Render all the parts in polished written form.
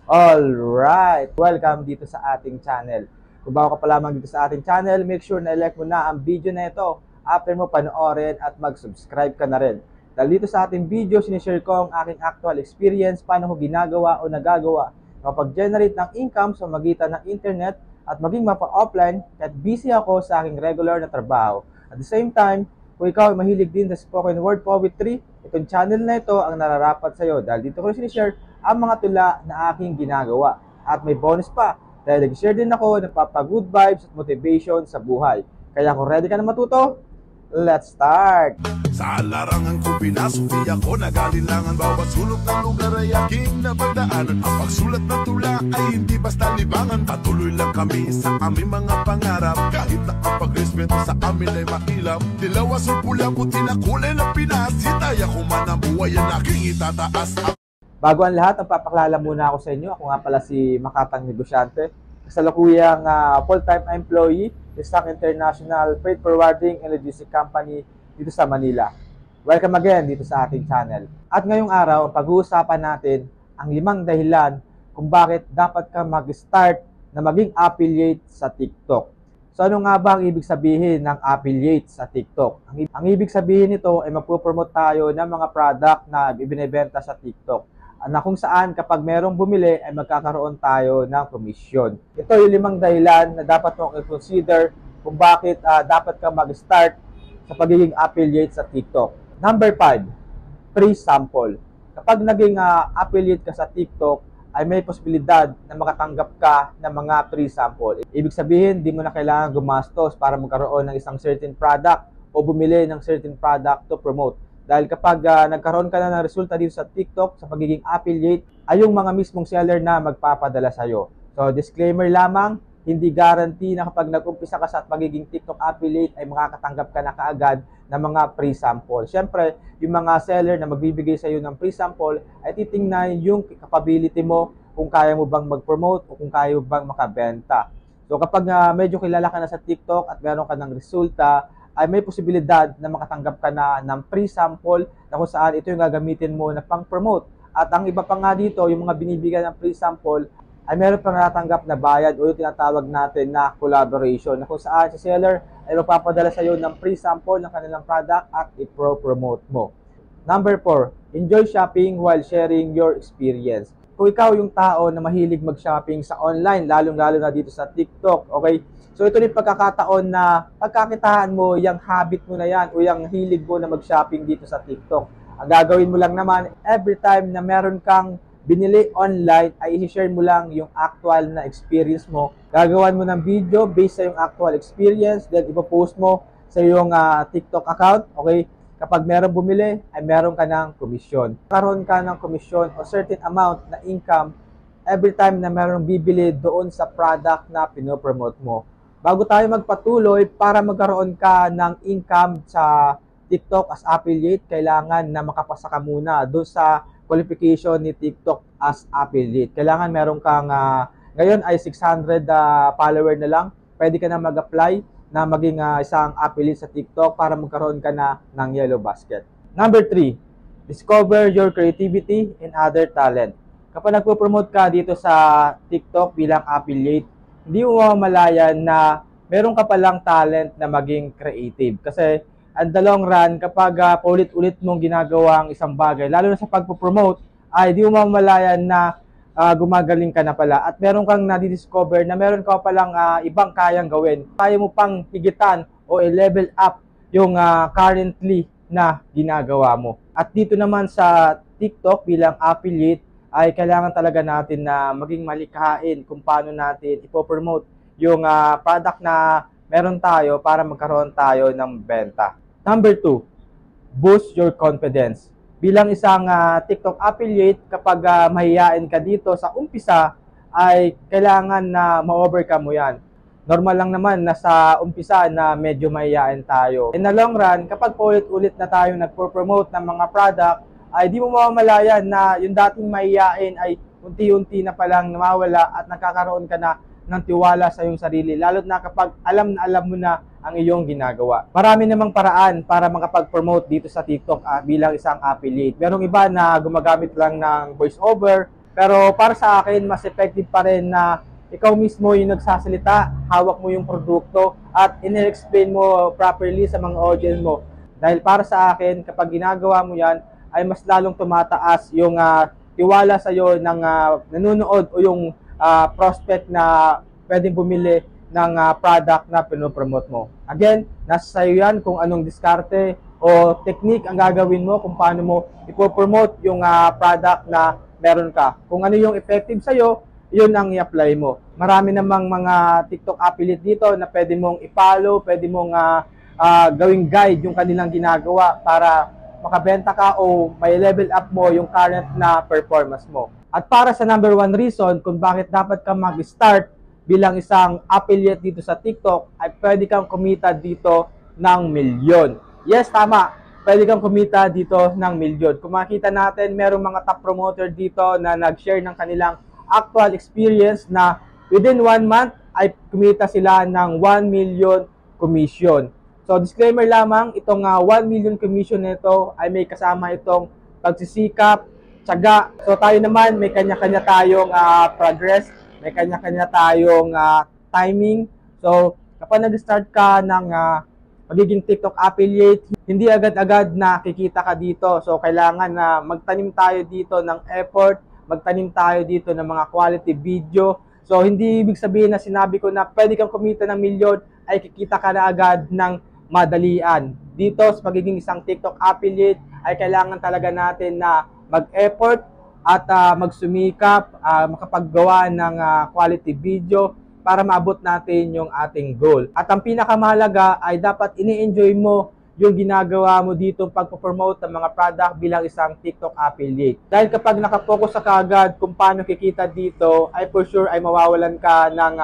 Alright! Welcome dito sa ating channel. Kung bago ka pa lamang dito sa ating channel, make sure na i-like mo na ang video na ito. After mo panoorin at mag-subscribe ka na rin. Dahil dito sa ating video, sinishare ko ang aking actual experience, paano ko ginagawa o nagagawa makapag-generate ng income sa magitan ng internet at maging mapa-offline kahit busy ako sa aking regular na trabaho. At the same time, kung ikaw ay mahilig din sa spoken word poetry, itong channel na ito ang nararapat sa iyo dahil dito ko sinishare ang mga tula na aking ginagawa. At may bonus pa, dahil nag-share din ako ng good vibes at motivation sa buhay. Kaya kung ready ka na matuto, let's start! Sa larangan ko pinasok, di ako nag-alinlangan. Bawat sulok ng lugar ay aking napagdaanan. Ang pagsulat ng tula ay hindi basta libangan. Patuloy lang kami sa aming mga pangarap. Kahit na ang pagrespeto sa amin ay mailap. Dilaw, asul, pula, puti na kulay ng Pinas. Hitaya ko man ang buhay ang aking itataas. Bago ang lahat, papaklala muna ako sa inyo. Ako nga pala si Makatang Negosyante. Kasalukuyang full-time employee ng Stock International Freight Forwarding and Logistics Company dito sa Manila. Welcome again dito sa ating channel. At ngayong araw, pag-uusapan natin ang 5 dahilan kung bakit dapat ka mag-start na maging affiliate sa TikTok. So ano nga ba ang ibig sabihin ng affiliate sa TikTok? Ang ibig sabihin nito ay magpo-promote tayo ng mga product na ibinebenta sa TikTok. Na kung saan kapag merong bumili ay magkakaroon tayo ng komisyon. Ito yung 5 dahilan na dapat mong i-consider kung bakit dapat ka mag-start sa pagiging affiliate sa TikTok. Number 5, free sample. Kapag naging affiliate ka sa TikTok, ay may posibilidad na makatanggap ka ng mga free sample. Ibig sabihin, di mo na kailangan gumastos para magkaroon ng isang certain product o bumili ng certain product to promote. Dahil kapag nagkaroon ka na ng resulta dito sa TikTok, sa pagiging affiliate, ay yung mga mismong seller na magpapadala sa'yo. So, disclaimer lamang, hindi guarantee na kapag nag-umpisa ka sa pagiging TikTok affiliate ay makakatanggap ka na kaagad ng mga free sample. Siyempre, yung mga seller na magbibigay sa'yo ng free sample ay titingnan yung capability mo kung kaya mo bang mag-promote o kung kaya mo bang makabenta. So, kapag medyo kilala ka na sa TikTok at meron ka ng resulta, ay may posibilidad na makatanggap ka na ng free sample na kung saan ito yung gagamitin mo na pang-promote. At ang iba pa nga dito, yung mga binibigyan ng free sample, ay meron pang natanggap na bayad o yung tinatawag natin na collaboration na kung saan si seller ay magpapadala sa iyo ng free sample ng kanilang product at i-promote mo. Number 4, enjoy shopping while sharing your experience. Kung ikaw yung tao na mahilig mag-shopping sa online, lalong-lalo na dito sa TikTok, okay? So ito rin pagkakataon na pagkakitaan mo yung habit mo na yan o yung hilig mo na mag-shopping dito sa TikTok. Ang gagawin mo lang naman, every time na meron kang binili online, ay i-share mo lang yung actual na experience mo. Gagawan mo ng video based sa yung actual experience, then ipopost mo sa yung TikTok account, okay? Kapag meron bumili, ay meron ka ng komisyon. Karoon ka ng komisyon o certain amount na income every time na meron bibili doon sa product na pinopromote mo. Bago tayo magpatuloy, para magkaroon ka ng income sa TikTok as affiliate, kailangan na makapasa ka muna doon sa qualification ni TikTok as affiliate. Kailangan meron kang, ngayon ay 600 follower na lang, pwede ka na mag-apply na maging isang affiliate sa TikTok para magkaroon ka na ng yellow basket. Number 3, discover your creativity and other talent. Kapag nagpo-promote ka dito sa TikTok bilang affiliate, hindi mo mamalayan na meron ka palang talent na maging creative. Kasi at the long run, kapag paulit-ulit mong ginagawa ang isang bagay, lalo na sa pagpo-promote, ay di mo mamalayan na gumagaling ka na pala. At meron kang nadidiscover na meron ka palang ibang kayang gawin. Kaya mo pang higitan o i-level up yung currently na ginagawa mo. At dito naman sa TikTok bilang affiliate, ay kailangan talaga natin na maging malikhain kung paano natin ipopromote yung product na meron tayo para magkaroon tayo ng benta. Number 2, boost your confidence. Bilang isang TikTok affiliate, kapag mahihain ka dito sa umpisa, ay kailangan na ma-overcome mo yan. Normal lang naman na sa umpisa na medyo mahihain tayo. In the long run, kapag paulit-ulit na tayo nagpo-promote ng mga product, ay di mo mamalayan na yung dating mahihain ay unti-unti na palang nawawala at nakakaroon ka na ng tiwala sa iyong sarili, lalo na kapag alam mo na ang iyong ginagawa. Marami namang paraan para makapag-promote dito sa TikTok bilang isang affiliate. Merong iba na gumagamit lang ng voiceover, Pero para sa akin, mas effective pa rin na ikaw mismo yung nagsasalita, hawak mo yung produkto, at in-explain mo properly sa mga audience mo. Dahil para sa akin, kapag ginagawa mo yan, ay mas lalong tumataas yung tiwala sa'yo ng nanonood o yung prospect na pwedeng bumili ng product na pinopromote mo. Again, nasa sa'yo yan kung anong diskarte o technique ang gagawin mo kung paano mo ipopromote yung product na meron ka. Kung ano yung effective sa'yo, yun ang i-apply mo. Marami namang mga TikTok affiliate dito na pwede mong i-follow, pwede mong gawing guide yung kanilang ginagawa para makabenta ka o may level up mo yung current na performance mo. At para sa number one reason kung bakit dapat ka mag-start bilang isang affiliate dito sa TikTok, ay pwede kang kumita dito ng milyon. Yes, tama. Pwede kang kumita dito ng milyon. Kung makita natin, merong mga top promoter dito na nag-share ng kanilang actual experience na within 1 month ay kumita sila ng 1 million commission. So, disclaimer lamang, itong 1 million commission nito ay may kasama itong pagsisikap, tiyaga. So, tayo naman, may kanya-kanya tayong progress, may kanya-kanya tayong timing. So, kapag nag-start ka ng magiging TikTok affiliate, hindi agad-agad na kikita ka dito. So, kailangan na magtanim tayo dito ng effort, magtanim tayo dito ng mga quality video. So, hindi ibig sabihin na sinabi ko na pwede kang kumita ng milyon, ay kikita ka na agad ng madalian. Dito sa pagiging isang TikTok affiliate ay kailangan talaga natin na mag-effort at magsumikap, makapaggawa ng quality video para maabot natin yung ating goal. At ang pinakamahalaga ay dapat ini-enjoy mo yung ginagawa mo dito pagpo-promote ng mga product bilang isang TikTok affiliate. Dahil kapag nakapokus ka agad kung paano kikita dito, ay for sure ay mawawalan ka ng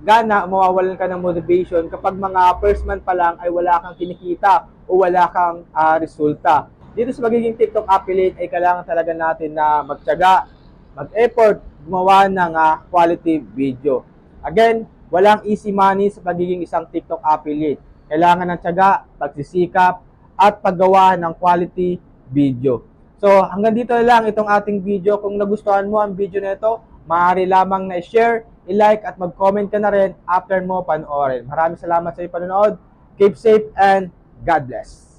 gana, mawawalan ka ng motivation kapag mga first month pa lang ay wala kang kinikita o wala kang resulta. Dito sa magiging TikTok affiliate ay kailangan talaga natin na magtiyaga, mag-effort, gumawa ng quality video. Again, walang easy money sa pagiging isang TikTok affiliate. Kailangan ng tiyaga, pagsisikap, at paggawa ng quality video. So, hanggang dito na lang itong ating video. Kung nagustuhan mo ang video na ito, maaari lamang na i-share, i-like, at mag-comment ka na rin after mo panoorin. Maraming salamat sa iyong panonood. Keep safe and God bless.